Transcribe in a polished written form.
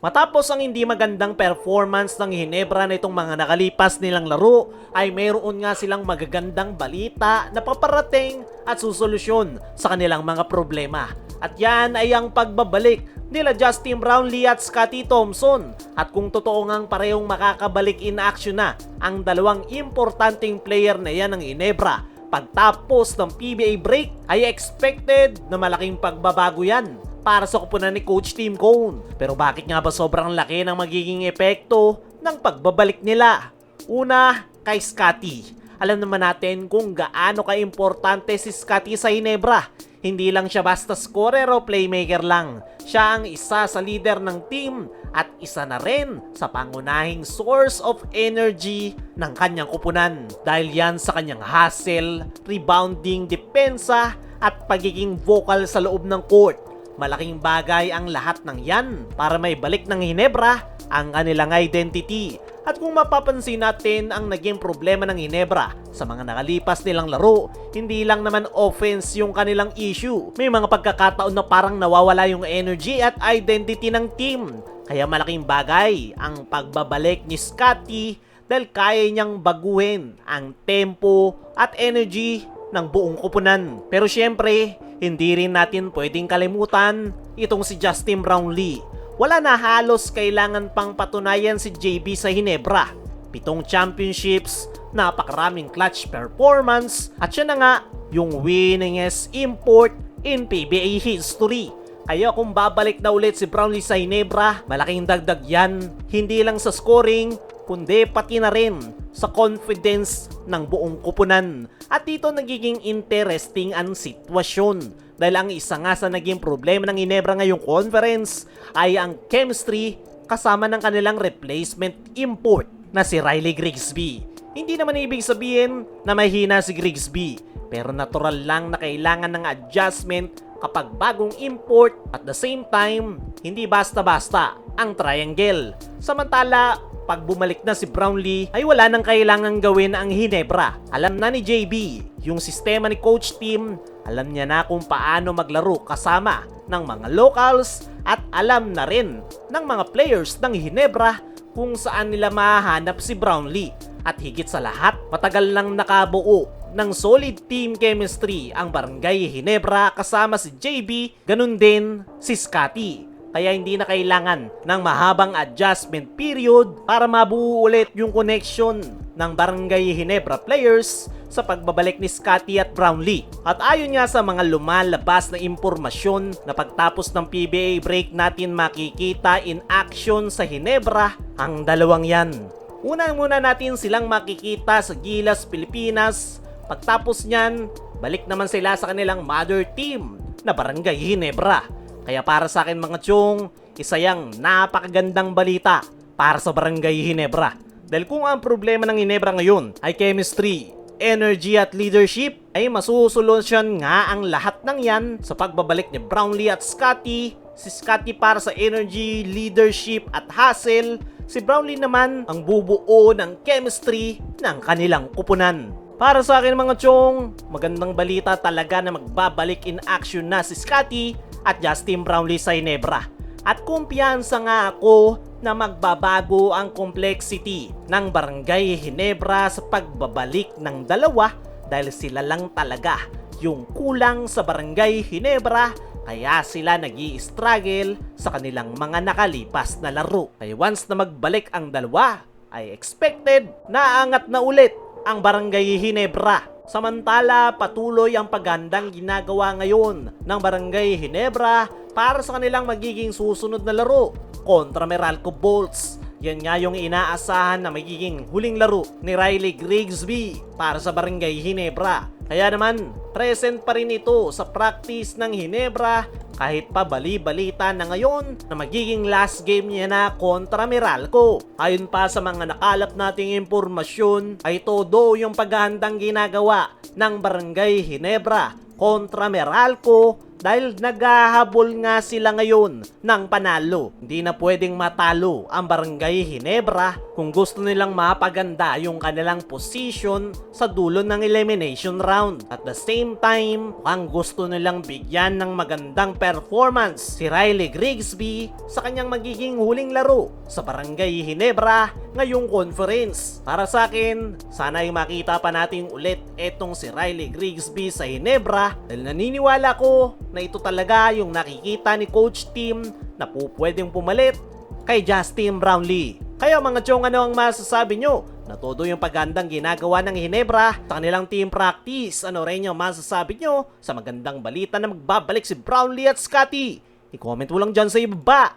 Matapos ang hindi magandang performance ng Ginebra na itong mga nakalipas nilang laro, ay mayroon nga silang magagandang balita na paparating at susolusyon sa kanilang mga problema. At yan ay ang pagbabalik nila Justin Brownlee at Scottie Thompson. At kung totoo ngang parehong makakabalik in action na ang dalawang importanteng player na yan ng Ginebra pagtapos ng PBA break, ay expected na malaking pagbabago yan para sa kupunan ni Coach Tim Cone. Pero bakit nga ba sobrang laki ng magiging epekto ng pagbabalik nila? Una, kay Scottie. Alam naman natin kung gaano ka-importante si Scottie sa Ginebra. Hindi lang siya basta scorer o playmaker lang. Siya ang isa sa leader ng team at isa na rin sa pangunahing source of energy ng kanyang kupunan. Dahil yan sa kanyang hustle, rebounding, depensa at pagiging vocal sa loob ng court. Malaking bagay ang lahat ng yan para may balik ng Ginebra ang kanilang identity. At kung mapapansin natin ang naging problema ng Ginebra sa mga nakalipas nilang laro, hindi lang naman offense yung kanilang issue. May mga pagkakataon na parang nawawala yung energy at identity ng team. Kaya malaking bagay ang pagbabalik ni Scottie dahil kaya niyang baguhin ang tempo at energy ng buong kupunan. Pero syempre, hindi rin natin pwedeng kalimutan itong si Justin Brownlee. Wala na halos kailangan pang patunayan si JB sa Ginebra. 7 championships, napakaraming clutch performance, at siya na nga yung winningest import in PBA history. Kaya kung babalik na ulit si Brownlee sa Ginebra, malaking dagdag yan, hindi lang sa scoring, kundi pati na rin sa confidence ng buong kupunan. At dito nagiging interesting ang sitwasyon. Dahil ang isa nga sa naging problema ng Ginebra ngayong conference ay ang chemistry kasama ng kanilang replacement import na si Riley Grigsby. Hindi naman ibig sabihin na mahina si Grigsby, pero natural lang na kailangan ng adjustment kapag bagong import. At the same time, hindi basta-basta ang triangle. Samantala, pag bumalik na si Brownlee ay wala nang kailangang gawin ang Ginebra. Alam na ni JB yung sistema ni Coach Tim, alam niya na kung paano maglaro kasama ng mga locals at alam na rin ng mga players ng Ginebra kung saan nila mahahanap si Brownlee. At higit sa lahat, matagal nang nakabuo ng solid team chemistry ang Barangay Ginebra kasama si JB, ganun din si Scottie. Kaya hindi na kailangan ng mahabang adjustment period para mabuo ulit yung connection ng Barangay Ginebra players sa pagbabalik ni Scottie at Brownlee. At ayon nga sa mga lumalabas na impormasyon na pagtapos ng PBA break natin makikita in action sa Ginebra ang dalawang yan. Una muna natin silang makikita sa Gilas, Pilipinas. Pagtapos nyan, balik naman sila sa kanilang mother team na Barangay Ginebra. Kaya para sa akin mga tiyong, isa yang napakagandang balita para sa Barangay Ginebra. Dahil kung ang problema ng Ginebra ngayon ay chemistry, energy at leadership, ay masusolusyon nga ang lahat ng yan sa pagbabalik ni Brownlee at Scottie. Si Scottie para sa energy, leadership at hustle. Si Brownlee naman ang bubuo ng chemistry ng kanilang kupunan. Para sa akin mga tiyong, magandang balita talaga na magbabalik in action na si Scottie at Justin Brownlee sa Ginebra. At kumpiyansa nga ako na magbabago ang complexity ng Barangay Ginebra sa pagbabalik ng dalawa dahil sila lang talaga yung kulang sa Barangay Ginebra, kaya sila nag-i-struggle sa kanilang mga nakalipas na laro. Kaya once na magbalik ang dalawa, ay expected na aangat na ulit ang Barangay Ginebra. Samantala, patuloy ang pagandang ginagawa ngayon ng Barangay Ginebra para sa kanilang magiging susunod na laro kontra Meralco Bolts. Yan nga yung inaasahan na magiging huling laro ni Riley Grigsby para sa Barangay Ginebra. Kaya naman, present pa rin ito sa practice ng Ginebra kahit pa bali-balita na ngayon na magiging last game niya na kontra Meralco. Ayon pa sa mga nakalap nating impormasyon ay todo yung paghahandang ginagawa ng Barangay Ginebra kontra Meralco dahil naghahabol nga sila ngayon ng panalo. Hindi na pwedeng matalo ang Barangay Ginebra kung gusto nilang mapaganda yung kanilang position sa dulo ng elimination round. At the same time, ang gusto nilang bigyan ng magandang performance si Riley Grigsby sa kanyang magiging huling laro sa Barangay Ginebra ngayong conference. Para sa akin, sana ay makita pa natin ulit etong si Riley Grigsby sa Ginebra dahil naniniwala ko na ito talaga yung nakikita ni Coach Tim na pwedeng pumalit kay Justin Brownlee. Kaya mga chong, ano ang masasabi nyo na todo yung pagandang ginagawa ng Ginebra sa kanilang team practice? Ano rin yung masasabi nyo sa magandang balita na magbabalik si Brownlee at Scotty? I-comment mo lang dyan sa ibaba.